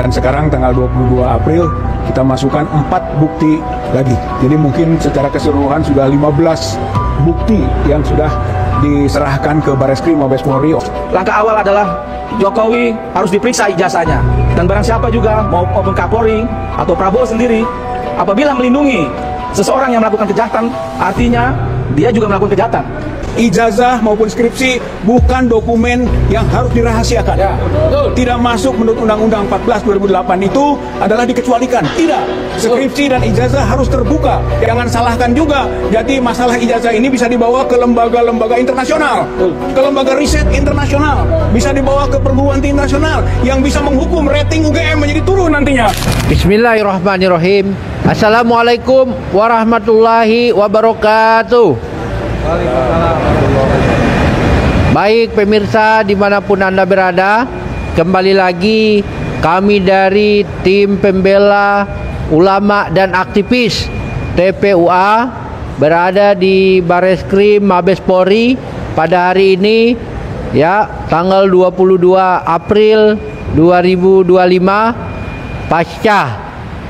Dan sekarang tanggal 22 April kita masukkan 4 bukti lagi. Jadi mungkin secara keseluruhan sudah 15 bukti yang sudah diserahkan ke Bareskrim Mabes Polri. Langkah awal adalah Jokowi harus diperiksa ijazahnya. Dan barang siapa juga, maupun Kapolri atau Prabowo sendiri, apabila melindungi seseorang yang melakukan kejahatan, artinya dia juga melakukan kejahatan. Ijazah maupun skripsi bukan dokumen yang harus dirahasiakan. Ya, tidak masuk menurut Undang-Undang 14 2008 itu adalah dikecualikan. Tidak. Skripsi dan ijazah harus terbuka. Jangan salahkan juga. Jadi masalah ijazah ini bisa dibawa ke lembaga-lembaga internasional, ke lembaga riset internasional, bisa dibawa ke perguruan tinggi internasional yang bisa menghukum rating UGM menjadi turun nantinya. Bismillahirrahmanirrahim. Assalamualaikum warahmatullahi wabarakatuh. Baik pemirsa dimanapun Anda berada, kembali lagi kami dari tim pembela ulama dan aktivis TPUA berada di Bareskrim Mabes Polri pada hari ini, ya, tanggal 22 April 2025 pasca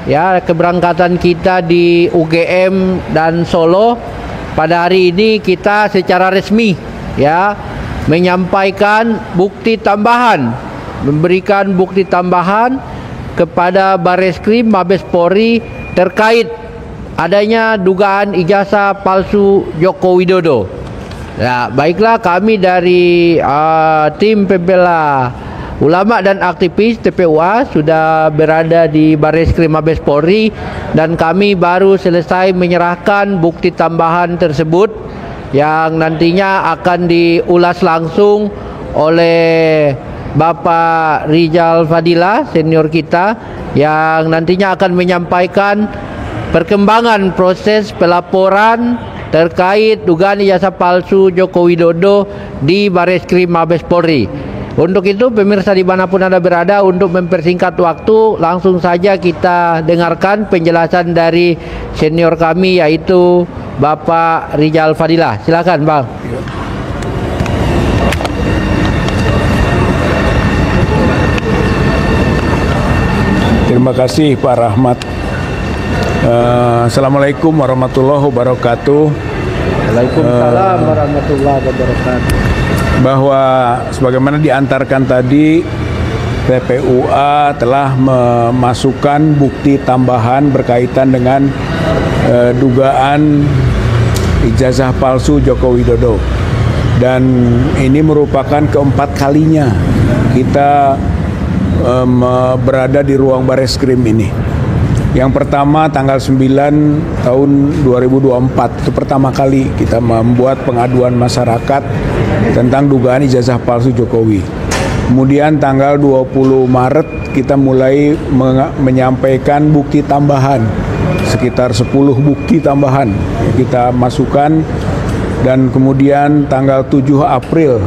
ya keberangkatan kita di UGM dan Solo. Pada hari ini kita secara resmi ya menyampaikan bukti tambahan, memberikan bukti tambahan kepada Bareskrim Mabes Polri terkait adanya dugaan ijazah palsu Joko Widodo. Ya, baiklah, kami dari tim pembela ulama dan aktivis TPUA sudah berada di Bareskrim Mabes Polri dan kami baru selesai menyerahkan bukti tambahan tersebut yang nantinya akan diulas langsung oleh Bapak Rizal Fadilah, senior kita, yang nantinya akan menyampaikan perkembangan proses pelaporan terkait dugaan ijazah palsu Joko Widodo di Bareskrim Mabes Polri. Untuk itu pemirsa dimanapun Anda berada, untuk mempersingkat waktu, langsung saja kita dengarkan penjelasan dari senior kami yaitu Bapak Rizal Fadilah. Silakan Bang. Terima kasih Pak Rahmat. Assalamualaikum warahmatullahi wabarakatuh. Waalaikumsalam warahmatullahi wabarakatuh. Bahwa sebagaimana diantarkan tadi, TPUA telah memasukkan bukti tambahan berkaitan dengan dugaan ijazah palsu Joko Widodo, dan ini merupakan keempat kalinya kita berada di ruang Bareskrim ini. Yang pertama tanggal 9 tahun 2024, itu pertama kali kita membuat pengaduan masyarakat tentang dugaan ijazah palsu Jokowi. Kemudian tanggal 20 Maret kita mulai menyampaikan bukti tambahan, sekitar 10 bukti tambahan kita masukkan, dan kemudian tanggal 7 April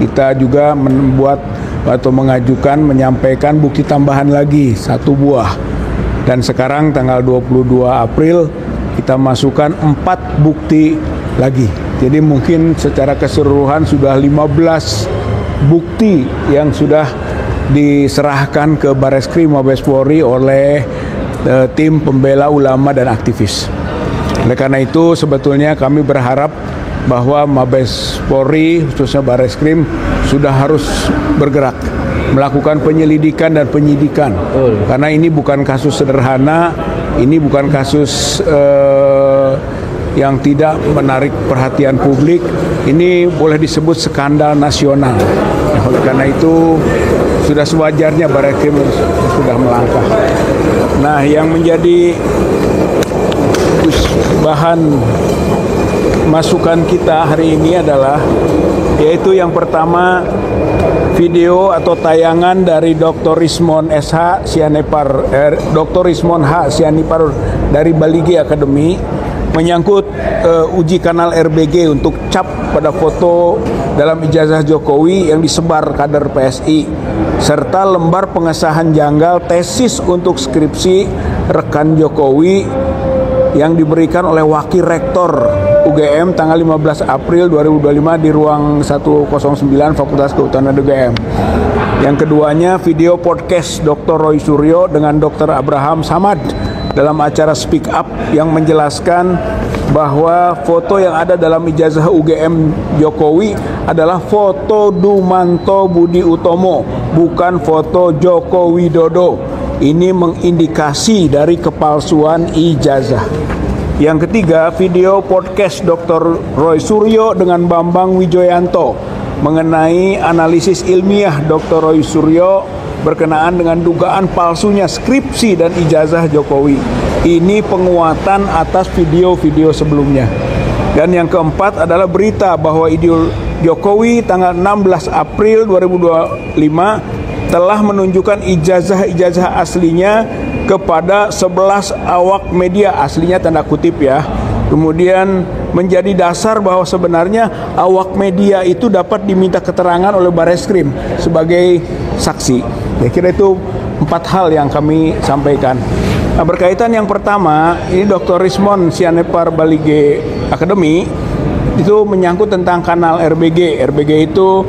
kita juga membuat atau menyampaikan bukti tambahan lagi 1 buah. Dan sekarang tanggal 22 April kita masukkan 4 bukti lagi. Jadi mungkin secara keseluruhan sudah 15 bukti yang sudah diserahkan ke Bareskrim Mabes Polri oleh tim pembela ulama dan aktivis. Oleh karena itu sebetulnya kami berharap bahwa Mabes Polri khususnya Bareskrim sudah harus bergerak melakukan penyelidikan dan penyidikan. Karena ini bukan kasus sederhana, ini bukan kasus yang tidak menarik perhatian publik, ini boleh disebut skandal nasional. Oleh karena itu sudah sewajarnya Bareskrim sudah melangkah. Nah, yang menjadi bahan masukan kita hari ini adalah yaitu yang pertama, video atau tayangan dari Dr. Rismon SH Sianipar, Dr. Rismon H Sianipar dari Baligi Academy menyangkut uji kanal RBG untuk cap pada foto dalam ijazah Jokowi yang disebar kader PSI, serta lembar pengesahan janggal tesis untuk skripsi rekan Jokowi yang diberikan oleh wakil rektor UGM tanggal 15 April 2025 di ruang 109 Fakultas Kehutanan UGM. Yang keduanya video podcast Dr. Roy Suryo dengan Dr. Abraham Samad dalam acara Speak Up yang menjelaskan bahwa foto yang ada dalam ijazah UGM Jokowi adalah foto Dumanto Budi Utomo, bukan foto Joko Widodo. Ini mengindikasi dari kepalsuan ijazah. Yang ketiga, video podcast Dr. Roy Suryo dengan Bambang Wijoyanto mengenai analisis ilmiah Dr. Roy Suryo berkenaan dengan dugaan palsunya skripsi dan ijazah Jokowi. Ini penguatan atas video-video sebelumnya. Dan yang keempat adalah berita bahwa Jokowi tanggal 16 April 2025 telah menunjukkan ijazah-ijazah aslinya kepada 11 awak media, aslinya tanda kutip ya. Kemudian menjadi dasar bahwa sebenarnya awak media itu dapat diminta keterangan oleh Bareskrim sebagai saksi. Saya kira itu 4 hal yang kami sampaikan. Nah, berkaitan yang pertama, ini Dr. Rismon Sianipar Balige Academy itu menyangkut tentang kanal RBG. RBG itu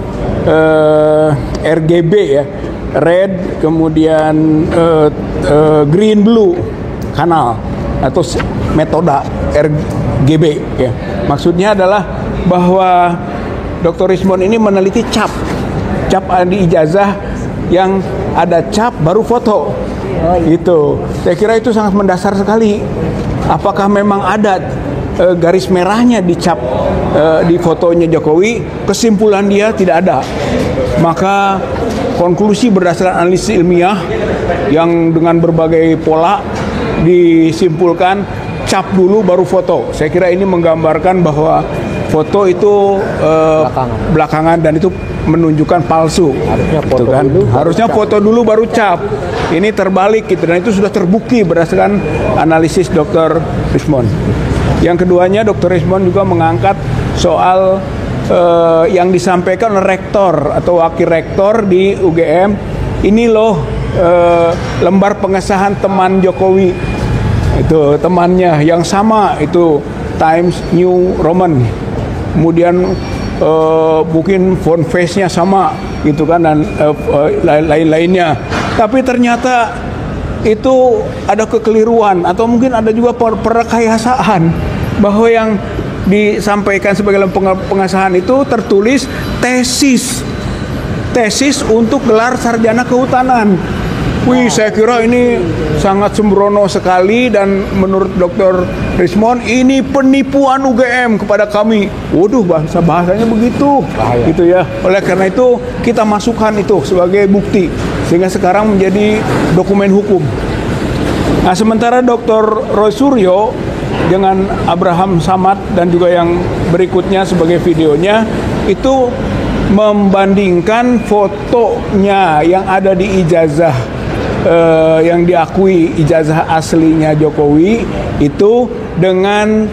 RGB ya, red kemudian green blue kanal atau metoda RGB ya. Maksudnya adalah bahwa Dr. Rismon ini meneliti cap di ijazah yang ada cap baru foto. Gitu. Saya kira itu sangat mendasar sekali. Apakah memang ada garis merahnya di cap di fotonya Jokowi? Kesimpulan dia tidak ada. Maka konklusi berdasarkan analisis ilmiah yang dengan berbagai pola disimpulkan cap dulu baru foto. Saya kira ini menggambarkan bahwa foto itu belakangan dan itu menunjukkan palsu. Harusnya foto kan? Dulu, harusnya foto dulu baru cap. Ini terbalik gitu, dan itu sudah terbukti berdasarkan analisis Dr. Rismon. Yang keduanya Dr. Rismon juga mengangkat soal yang disampaikan oleh rektor atau wakil rektor di UGM. Ini loh lembar pengesahan teman Jokowi. Itu temannya yang sama, itu Times New Roman. Kemudian mungkin font face-nya sama gitu kan, dan lain-lainnya. Tapi ternyata itu ada kekeliruan atau mungkin ada juga perekayasaan bahwa yang disampaikan sebagai pengesahan itu tertulis tesis untuk gelar sarjana kehutanan. Wih, saya kira ini sangat sembrono sekali, dan menurut Dr. Rismon ini penipuan UGM kepada kami. Waduh, bahasanya begitu. Bahaya. Gitu ya. Oleh karena itu kita masukkan itu sebagai bukti sehingga sekarang menjadi dokumen hukum. Nah, sementara Dr. Roy Suryo dengan Abraham Samad dan juga yang berikutnya sebagai videonya itu membandingkan fotonya yang ada di ijazah yang diakui ijazah aslinya Jokowi itu dengan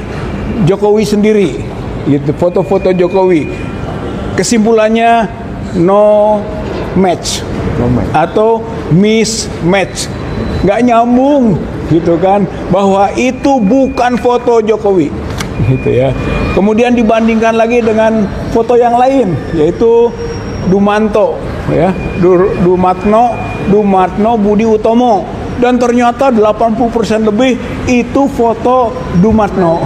Jokowi sendiri, gitu, foto-foto Jokowi. Kesimpulannya no match atau mismatch, nggak nyambung, gitu kan, bahwa itu bukan foto Jokowi, gitu ya. Kemudian dibandingkan lagi dengan foto yang lain, yaitu Dumanto, ya, Dumatno Budi Utomo, dan ternyata 80% lebih itu foto Dumatno,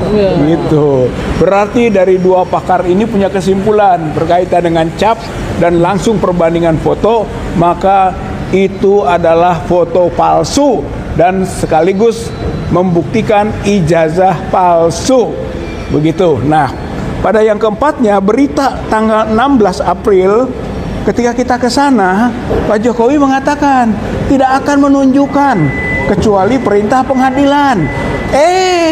gitu. Berarti dari dua pakar ini punya kesimpulan berkaitan dengan cap dan langsung perbandingan foto, maka itu adalah foto palsu dan sekaligus membuktikan ijazah palsu, begitu. Nah, pada yang keempatnya berita tanggal 16 April. Ketika kita ke sana, Pak Jokowi mengatakan tidak akan menunjukkan kecuali perintah pengadilan.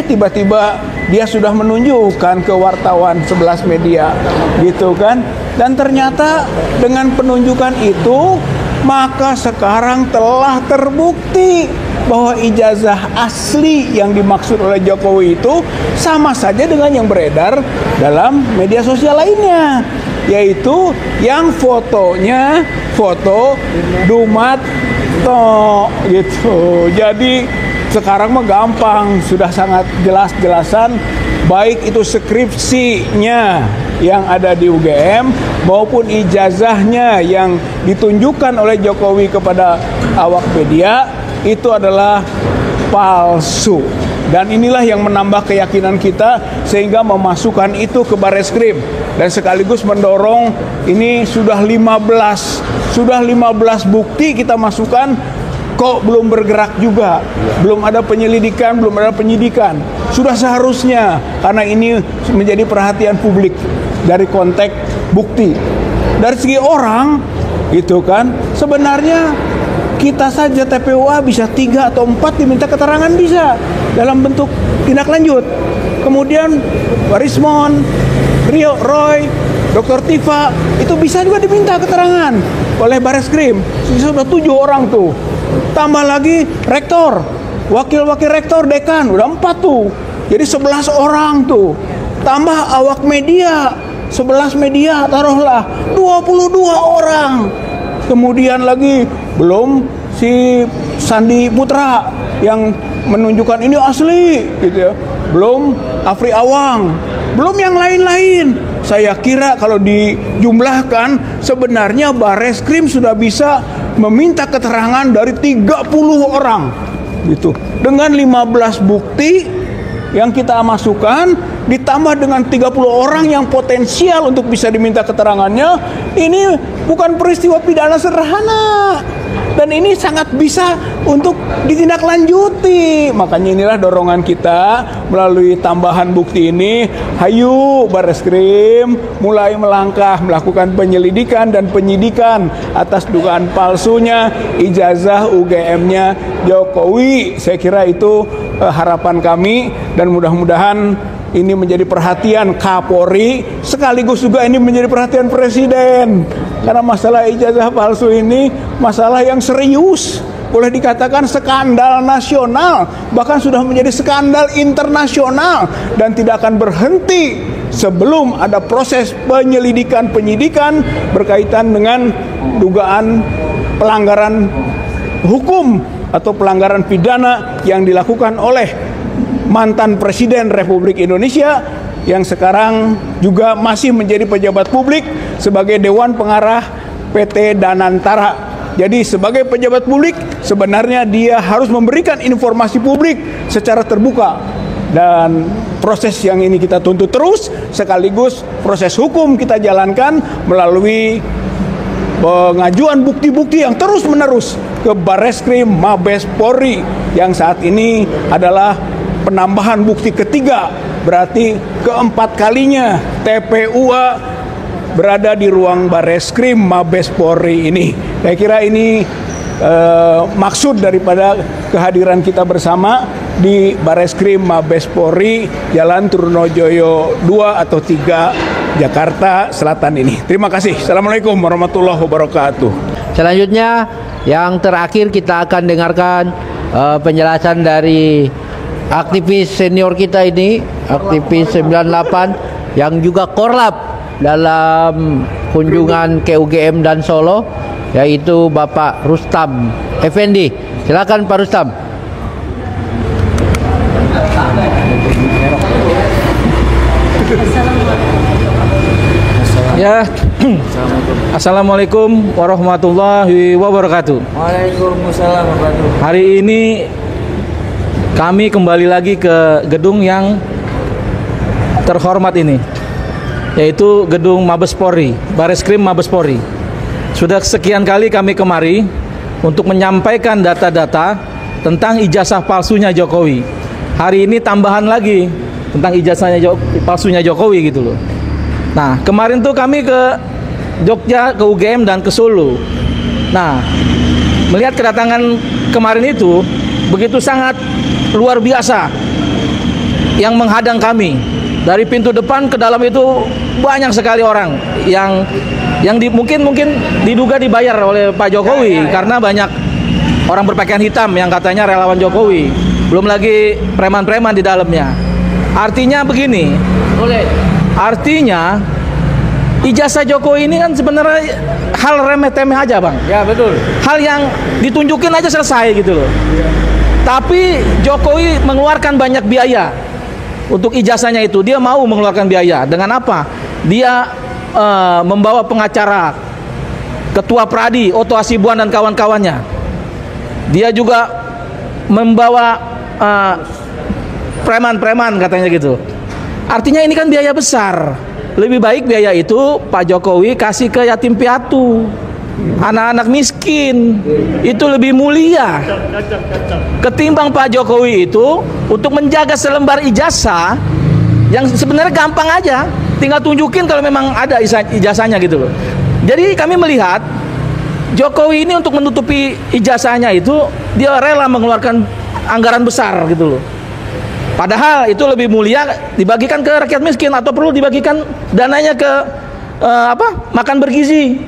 Tiba-tiba dia sudah menunjukkan ke wartawan 11 media, gitu kan? Dan ternyata dengan penunjukan itu, maka sekarang telah terbukti bahwa ijazah asli yang dimaksud oleh Jokowi itu sama saja dengan yang beredar dalam media sosial lainnya, yaitu yang fotonya foto Dumatno, gitu. Jadi sekarang mah gampang, sudah sangat jelas-jelasan baik itu skripsinya yang ada di UGM maupun ijazahnya yang ditunjukkan oleh Jokowi kepada awak media itu adalah palsu. Dan inilah yang menambah keyakinan kita sehingga memasukkan itu ke Bareskrim dan sekaligus mendorong ini sudah 15 bukti kita masukkan kok belum bergerak juga, belum ada penyelidikan, belum ada penyidikan. Sudah seharusnya karena ini menjadi perhatian publik dari konteks bukti. Dari segi orang gitu kan, sebenarnya kita saja TPUA bisa 3 atau 4 diminta keterangan bisa dalam bentuk tindak lanjut. Kemudian Warismon, Rio, Roy, Dr. Tifa itu bisa juga diminta keterangan oleh Bareskrim. Sudah 7 orang tuh. Tambah lagi rektor, wakil-wakil rektor, dekan, udah 4 tuh. Jadi 11 orang tuh. Tambah awak media, 11 media taruhlah 22 orang. Kemudian lagi belum si Sandi Putra yang menunjukkan ini asli gitu ya. Belum Afri Awang, belum yang lain-lain. Saya kira kalau dijumlahkan sebenarnya Bareskrim sudah bisa meminta keterangan dari 30 orang gitu. Dengan 15 bukti yang kita masukkan ditambah dengan 30 orang yang potensial untuk bisa diminta keterangannya, ini bukan peristiwa pidana sederhana. Dan ini sangat bisa untuk ditindaklanjuti. Makanya inilah dorongan kita melalui tambahan bukti ini. Hayu Bareskrim mulai melangkah melakukan penyelidikan dan penyidikan atas dugaan palsunya ijazah UGM-nya Jokowi. Saya kira itu harapan kami dan mudah-mudahan ini menjadi perhatian Kapolri, sekaligus juga ini menjadi perhatian Presiden. Karena masalah ijazah palsu ini masalah yang serius. Boleh dikatakan skandal nasional, bahkan sudah menjadi skandal internasional dan tidak akan berhenti sebelum ada proses penyidikan berkaitan dengan dugaan pelanggaran hukum atau pelanggaran pidana yang dilakukan oleh mantan Presiden Republik Indonesia yang sekarang juga masih menjadi pejabat publik sebagai Dewan Pengarah PT Danantara. Jadi sebagai pejabat publik sebenarnya dia harus memberikan informasi publik secara terbuka. Dan proses yang ini kita tuntut terus, sekaligus proses hukum kita jalankan melalui pengajuan bukti-bukti yang terus-menerus ke Bareskrim Mabes Polri yang saat ini adalah penambahan bukti ketiga, berarti keempat kalinya TPUA berada di ruang Bareskrim Mabes Polri ini. Saya kira ini maksud daripada kehadiran kita bersama di Bareskrim Mabes Polri Jalan Trunojoyo 2 atau 3 Jakarta Selatan ini. Terima kasih. Assalamualaikum warahmatullahi wabarakatuh. Selanjutnya yang terakhir kita akan dengarkan penjelasan dari aktivis senior kita ini, aktivis 98 yang juga korlap dalam kunjungan ke UGM dan Solo, yaitu Bapak Rustam Effendi. Silakan Pak Rustam. Ya, Assalamualaikum warahmatullahi wabarakatuh. Waalaikumsalam warahmatullahi wabarakatuh. Hari ini kami kembali lagi ke gedung yang terhormat ini, yaitu gedung Mabes Polri, Bareskrim Mabes Polri. Sudah sekian kali kami kemari untuk menyampaikan data-data tentang ijazah palsunya Jokowi. Hari ini tambahan lagi tentang ijazahnya palsunya Jokowi gitu loh. Nah, kemarin tuh kami ke Jogja, ke UGM dan ke Solo. Nah, melihat kedatangan kemarin itu begitu sangat luar biasa yang menghadang kami. Dari pintu depan ke dalam itu banyak sekali orang yang mungkin diduga dibayar oleh Pak Jokowi karena banyak orang berpakaian hitam yang katanya relawan Jokowi. Belum lagi preman-preman di dalamnya. Artinya begini, artinya ijazah Jokowi ini kan sebenarnya hal remeh-temeh aja, Bang. Ya, betul. Hal yang ditunjukin aja selesai gitu loh. Tapi Jokowi mengeluarkan banyak biaya untuk ijazahnya itu dia mau mengeluarkan biaya. Dengan apa? Dia membawa pengacara, Ketua Pradi, Otto Hasibuan dan kawan-kawannya. Dia juga membawa preman-preman katanya gitu. Artinya ini kan biaya besar. Lebih baik biaya itu Pak Jokowi kasih ke yatim piatu, anak-anak miskin. Itu lebih mulia ketimbang Pak Jokowi itu untuk menjaga selembar ijazah yang sebenarnya gampang aja, tinggal tunjukin kalau memang ada ijazahnya gitu loh. Jadi kami melihat Jokowi ini untuk menutupi ijazahnya itu dia rela mengeluarkan anggaran besar gitu loh. Padahal itu lebih mulia dibagikan ke rakyat miskin, atau perlu dibagikan dananya ke makan bergizi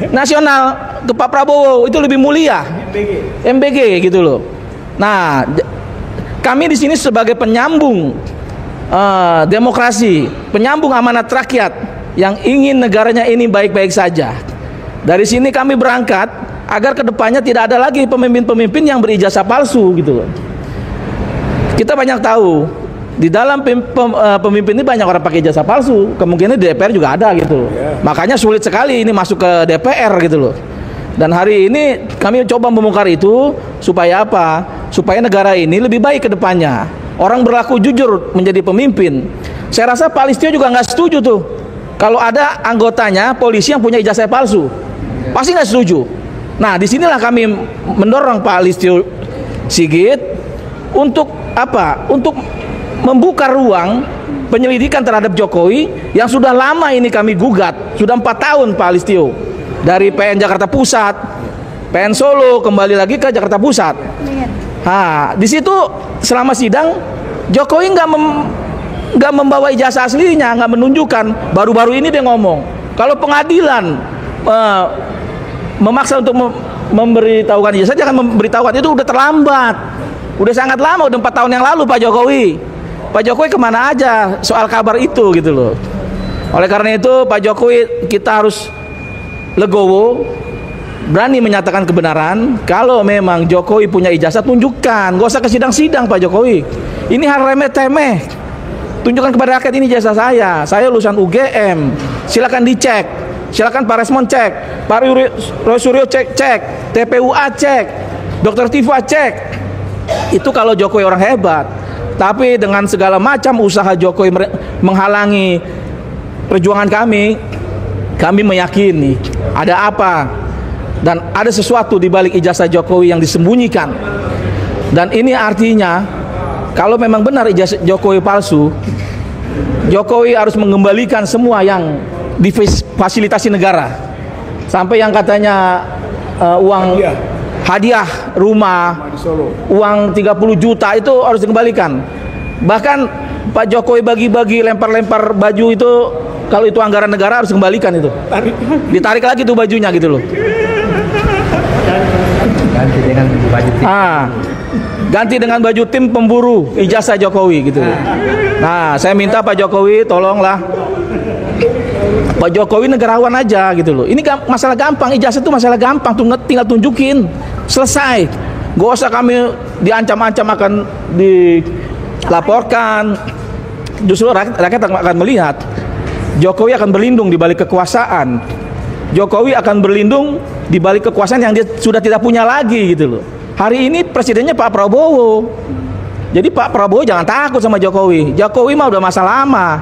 nasional ke Pak Prabowo, itu lebih mulia. MBG gitu loh. Nah, kami di sini sebagai penyambung demokrasi, penyambung amanat rakyat yang ingin negaranya ini baik-baik saja. Dari sini kami berangkat agar kedepannya tidak ada lagi pemimpin-pemimpin yang berijazah palsu gitu loh. Kita banyak tahu di dalam pemimpin ini banyak orang pakai ijazah palsu. Kemungkinan di DPR juga ada gitu. Makanya sulit sekali ini masuk ke DPR gitu loh. Dan hari ini kami coba membongkar itu supaya apa? Supaya negara ini lebih baik ke depannya. Orang berlaku jujur menjadi pemimpin. Saya rasa Pak Listio juga nggak setuju tuh kalau ada anggotanya polisi yang punya ijazah palsu. Pasti nggak setuju. Nah, disinilah kami mendorong Pak Listio Sigit untuk apa? Untuk membuka ruang penyelidikan terhadap Jokowi yang sudah lama ini kami gugat. Sudah 4 tahun Pak Listio. Dari PN Jakarta Pusat, PN Solo, kembali lagi ke Jakarta Pusat. Nah, di situ selama sidang Jokowi nggak membawa ijazah aslinya, nggak menunjukkan. Baru-baru ini dia ngomong kalau pengadilan memaksa untuk memberitahukan ijazah, jangan memberitahukan, itu udah terlambat. Udah sangat lama, udah 4 tahun yang lalu Pak Jokowi. Pak Jokowi kemana aja soal kabar itu gitu loh. Oleh karena itu Pak Jokowi kita harus legowo, berani menyatakan kebenaran. Kalau memang Jokowi punya ijazah, tunjukkan. Gak usah ke sidang-sidang Pak Jokowi. Ini hal remeh-temeh. Tunjukkan kepada rakyat, ini ijazah saya lulusan UGM. Silakan dicek. Silakan Pak Resmond cek, Pak Roy Suryo cek, TPUA cek, Dr. Tifa cek. Itu kalau Jokowi orang hebat. Tapi dengan segala macam usaha Jokowi menghalangi perjuangan kami meyakini ada apa, dan ada sesuatu di balik ijazah Jokowi yang disembunyikan. Dan ini artinya kalau memang benar ijazah Jokowi palsu, Jokowi harus mengembalikan semua yang difasilitasi negara. Sampai yang katanya uang hadiah rumah uang 30 juta itu harus dikembalikan. Bahkan Pak Jokowi bagi-bagi lempar-lempar baju itu, kalau itu anggaran negara harus dikembalikan itu. Ditarik lagi tuh bajunya gitu loh. Ganti dengan baju tim. Ganti dengan baju tim pemburu ijazah Jokowi gitu. Nah, saya minta Pak Jokowi tolonglah. Pak Jokowi negarawan aja gitu loh. Ini masalah gampang, ijazah itu masalah gampang, tinggal tunjukin, selesai. Gak usah kami diancam-ancam akan dilaporkan. Justru rakyat akan melihat Jokowi akan berlindung di balik kekuasaan. Jokowi akan berlindung di balik kekuasaan yang dia sudah tidak punya lagi gitu loh. Hari ini presidennya Pak Prabowo. Jadi Pak Prabowo jangan takut sama Jokowi. Jokowi mah udah masa lama,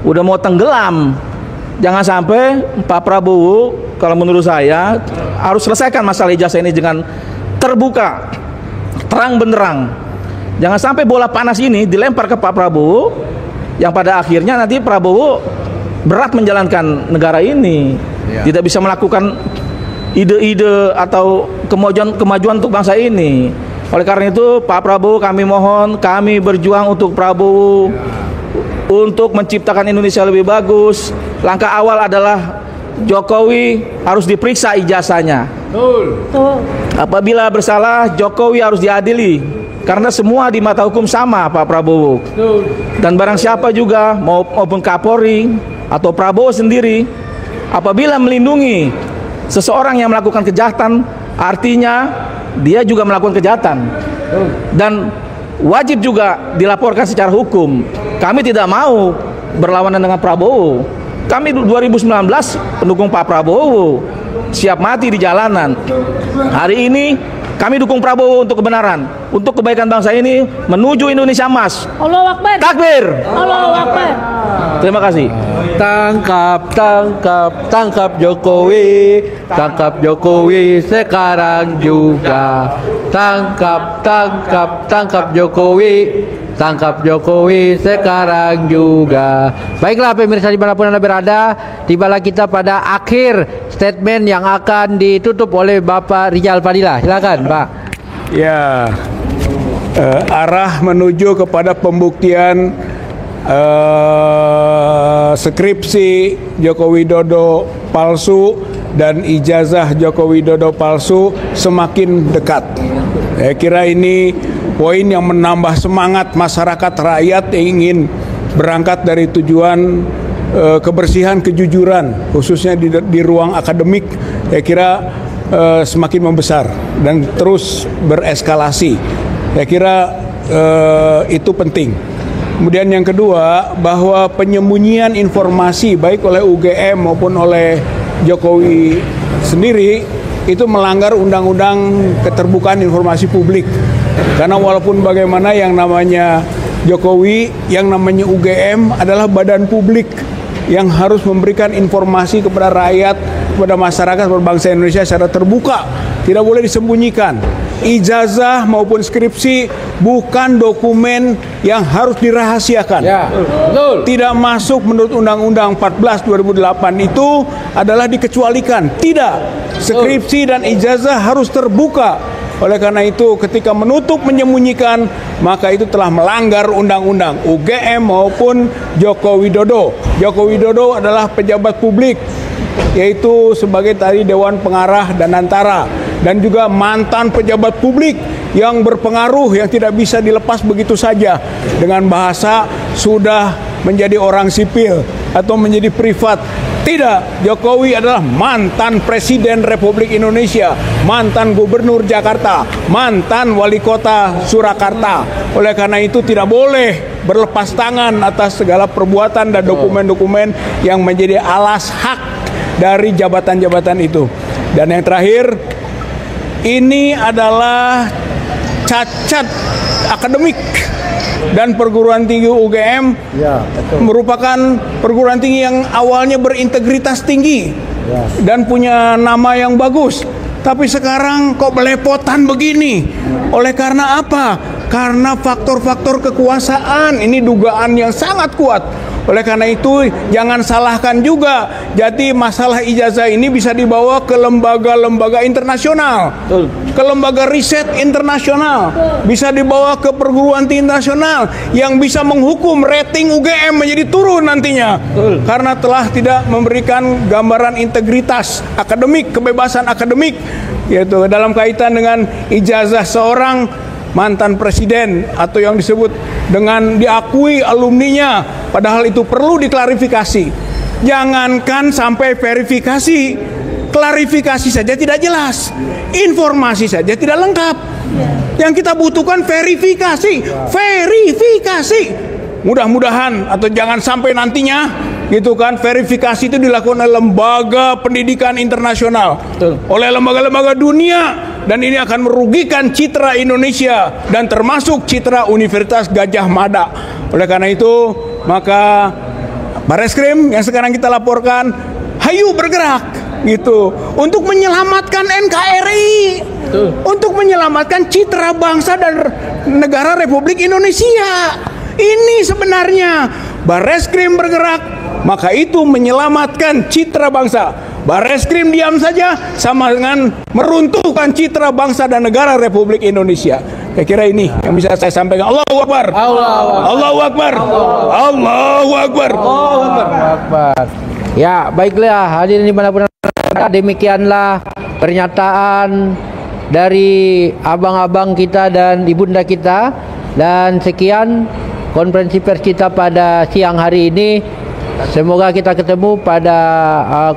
udah mau tenggelam. Jangan sampai Pak Prabowo, kalau menurut saya harus selesaikan masalah ijazah ini dengan terbuka, terang benderang. Jangan sampai bola panas ini dilempar ke Pak Prabowo, yang pada akhirnya nanti Prabowo berat menjalankan negara ini, tidak bisa melakukan ide-ide atau kemajuan untuk bangsa ini. Oleh karena itu Pak Prabowo, kami mohon, kami berjuang untuk Prabowo, untuk menciptakan Indonesia lebih bagus. Langkah awal adalah Jokowi harus diperiksa ijazahnya. Apabila bersalah, Jokowi harus diadili, karena semua di mata hukum sama Pak Prabowo. Dan barang siapa juga maupun Kapolri atau Prabowo sendiri, apabila melindungi seseorang yang melakukan kejahatan, artinya dia juga melakukan kejahatan. Dan wajib juga dilaporkan secara hukum. Kami tidak mau berlawanan dengan Prabowo. Kami 2019 pendukung Pak Prabowo, siap mati di jalanan. Hari ini kami dukung Prabowo untuk kebenaran, untuk kebaikan bangsa ini menuju Indonesia emas. Allahu Akbar. Takbir. Allahu Akbar. Terima kasih. Tangkap, tangkap, tangkap Jokowi, tangkap Jokowi sekarang juga. Tangkap, tangkap, tangkap Jokowi, tangkap Jokowi sekarang juga. Baiklah pemirsa dimanapun Anda berada, tibalah kita pada akhir statement yang akan ditutup oleh Bapak Rizal Fadilah. Silakan Pak. Ya, arah menuju kepada pembuktian skripsi Joko Widodo palsu dan ijazah Joko Widodo palsu semakin dekat. Saya kira ini poin yang menambah semangat masyarakat rakyat yang ingin berangkat dari tujuan kebersihan, kejujuran, khususnya di ruang akademik. Saya kira semakin membesar dan terus bereskalasi. Saya kira itu penting. Kemudian yang kedua, bahwa penyembunyian informasi baik oleh UGM maupun oleh Jokowi sendiri itu melanggar undang-undang keterbukaan informasi publik. Karena walaupun bagaimana yang namanya Jokowi, yang namanya UGM adalah badan publik yang harus memberikan informasi kepada rakyat, kepada masyarakat, kepada bangsa Indonesia secara terbuka. Tidak boleh disembunyikan. Ijazah maupun skripsi bukan dokumen yang harus dirahasiakan. Ya, betul. Tidak masuk menurut Undang-Undang 14 2008 itu adalah dikecualikan. Tidak. Skripsi dan ijazah harus terbuka. Oleh karena itu ketika menutup menyembunyikan, maka itu telah melanggar undang-undang UGM maupun Joko Widodo. Joko Widodo adalah pejabat publik, yaitu sebagai tadi Dewan Pengarah dan Antara, dan juga mantan pejabat publik yang berpengaruh yang tidak bisa dilepas begitu saja dengan bahasa sudah menjadi orang sipil atau menjadi privat. Tidak, Jokowi adalah mantan Presiden Republik Indonesia, mantan Gubernur Jakarta, mantan Wali Kota Surakarta. Oleh karena itu tidak boleh berlepas tangan atas segala perbuatan dan dokumen-dokumen yang menjadi alas hak dari jabatan-jabatan itu. Dan yang terakhir, ini adalah cacat akademik. Dan perguruan tinggi UGM merupakan perguruan tinggi yang awalnya berintegritas tinggi dan punya nama yang bagus. Tapi sekarang kok belepotan begini? Oleh karena apa? Karena faktor-faktor kekuasaan. Ini dugaan yang sangat kuat. Oleh karena itu jangan salahkan juga. Jadi masalah ijazah ini bisa dibawa ke lembaga-lembaga internasional, ke lembaga riset internasional, bisa dibawa ke perguruan tinggi internasional yang bisa menghukum rating UGM menjadi turun nantinya. Karena telah tidak memberikan gambaran integritas akademik, kebebasan akademik, yaitu dalam kaitan dengan ijazah seorang mantan presiden atau yang disebut dengan diakui alumninya, padahal itu perlu diklarifikasi. Jangankan sampai verifikasi, klarifikasi saja tidak jelas, informasi saja tidak lengkap. Yang kita butuhkan verifikasi. Mudah-mudahan atau jangan sampai nantinya gitu kan, verifikasi itu dilakukan oleh lembaga pendidikan internasional, oleh lembaga-lembaga dunia, dan ini akan merugikan citra Indonesia dan termasuk citra Universitas Gadjah Mada. Oleh karena itu maka Barreskrim yang sekarang kita laporkan, hayu bergerak gitu untuk menyelamatkan NKRI, untuk menyelamatkan citra bangsa dan negara Republik Indonesia. Ini sebenarnya Barreskrim bergerak, maka itu menyelamatkan citra bangsa. Barreskrim diam saja sama dengan meruntuhkan citra bangsa dan negara Republik Indonesia. Saya kira ini yang bisa saya sampaikan. Allahu Akbar. Allahu Akbar. Allahu Akbar. Allahu Akbar. Ya, baiklah hadirin dimanapun Anda, demikianlah pernyataan dari abang-abang kita dan ibunda kita. Dan sekian konferensi pers kita pada siang hari ini. Semoga kita ketemu pada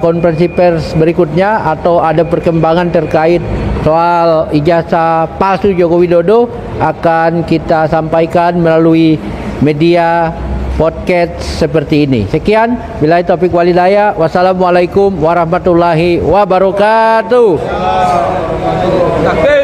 konferensi pers berikutnya atau ada perkembangan terkait soal ijazah palsu Joko Widodo akan kita sampaikan melalui media podcast seperti ini. Sekian, billahi taufik wal hidayah. Wassalamualaikum warahmatullahi wabarakatuh. Takbir.